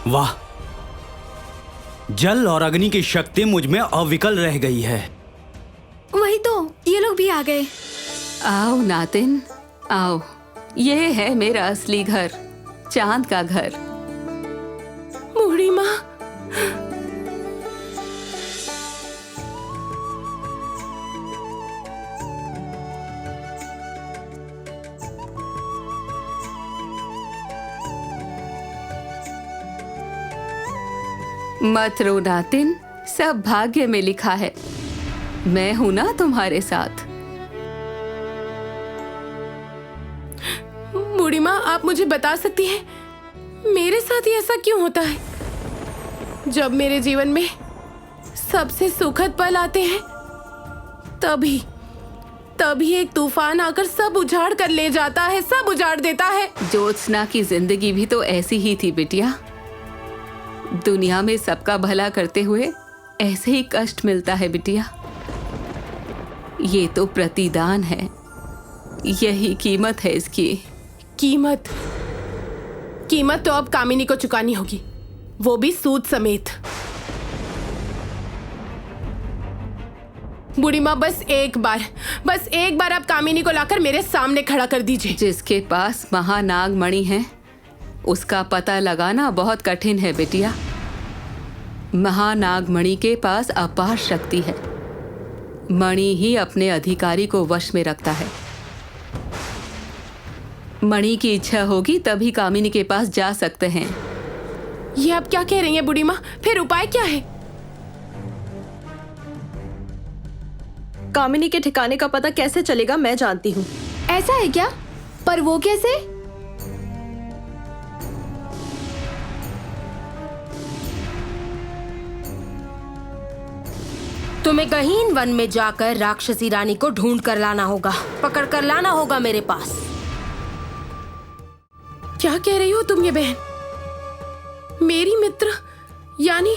वाह, जल और अग्नि की शक्ति मुझ में अविकल रह गई है। वही तो, ये लोग भी आ गए। आओ नातिन, आओ। ये है मेरा असली घर, चांद का घर। बूढ़ी माँ, मत रो नातिन, सब भाग्य में लिखा है। मैं हूं ना तुम्हारे साथ। बूढ़ी माँ, आप मुझे बता सकती हैं मेरे साथ ही ऐसा क्यों होता है? जब मेरे जीवन में सबसे सुखद पल आते हैं तभी एक तूफान आकर सब उजाड़ कर ले जाता है, सब उजाड़ देता है। ज्योत्सना की जिंदगी भी तो ऐसी ही थी बिटिया। दुनिया में सबका भला करते हुए ऐसे ही कष्ट मिलता है बिटिया। ये तो प्रतिदान है, यही कीमत है इसकी। कीमत तो अब कामिनी को चुकानी होगी, वो भी सूद समेत। बूढ़ी माँ, बस एक बार आप कामिनी को लाकर मेरे सामने खड़ा कर दीजिए। जिसके पास महानाग मणि है उसका पता लगाना बहुत कठिन है बेटिया। महानाग मणि के पास अपार शक्ति है। मणि ही अपने अधिकारी को वश में रखता है। मणि की इच्छा होगी तभी कामिनी के पास जा सकते हैं। ये आप क्या कह रही हैं बूढ़ी माँ? फिर उपाय क्या है? कामिनी के ठिकाने का पता कैसे चलेगा मैं जानती हूँ। ऐसा है क्या? पर वो कैसे? तुम्हें गहीन वन में जाकर राक्षसी रानी को ढूंढ कर लाना होगा, पकड़ कर लाना होगा मेरे पास। क्या कह रही हो तुम ये बहन? मेरी मित्र यानी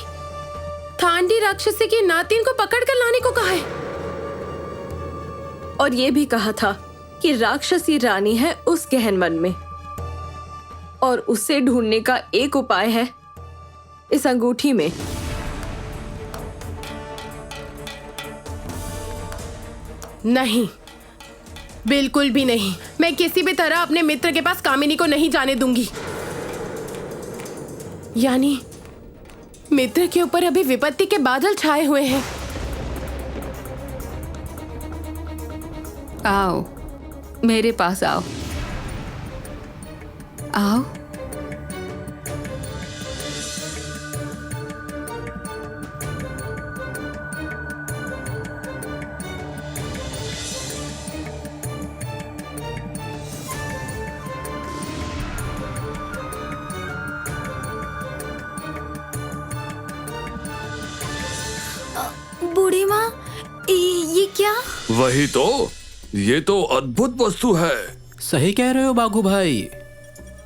थांडी राक्षसी की नातिन को पकड़ कर लाने को कहा है। और ये भी कहा था कि राक्षसी रानी है उस गहन वन में, और उसे ढूंढने का एक उपाय है इस अंगूठी में। नहीं, बिल्कुल भी नहीं। मैं किसी भी तरह अपने मित्र के पास कामिनी को नहीं जाने दूंगी। यानी मित्र के ऊपर अभी विपत्ति के बादल छाए हुए हैं। आओ, मेरे पास आओ। आओ। बूढ़ी माँ, ये क्या? वही तो, ये तो अद्भुत वस्तु है। सही कह रहे हो बाघू भाई।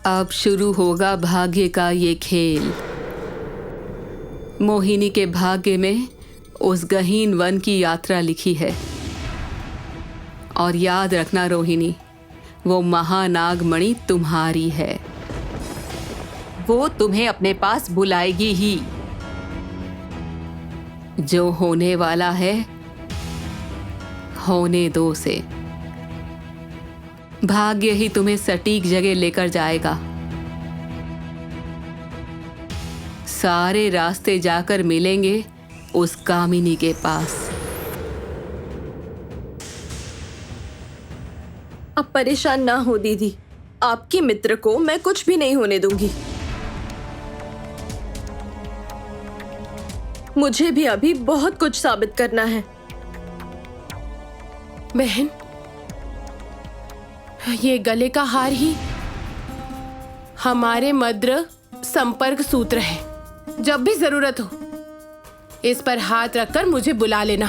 अब शुरू होगा भाग्य का ये खेल। मोहिनी के भाग्य में उस गहीन वन की यात्रा लिखी है। और याद रखना रोहिणी, वो महानाग मणि तुम्हारी है। वो तुम्हें अपने पास बुलाएगी ही। जो होने वाला है होने दो से। भाग्य ही तुम्हें सटीक जगह लेकर जाएगा। सारे रास्ते जाकर मिलेंगे उस कामिनी के पास। अब परेशान ना हो दीदी, आपकी मित्र को मैं कुछ भी नहीं होने दूंगी। मुझे भी अभी बहुत कुछ साबित करना है। बहन, ये गले का हार ही हमारे मध्य संपर्क सूत्र है। जब भी जरूरत हो इस पर हाथ रखकर मुझे बुला लेना।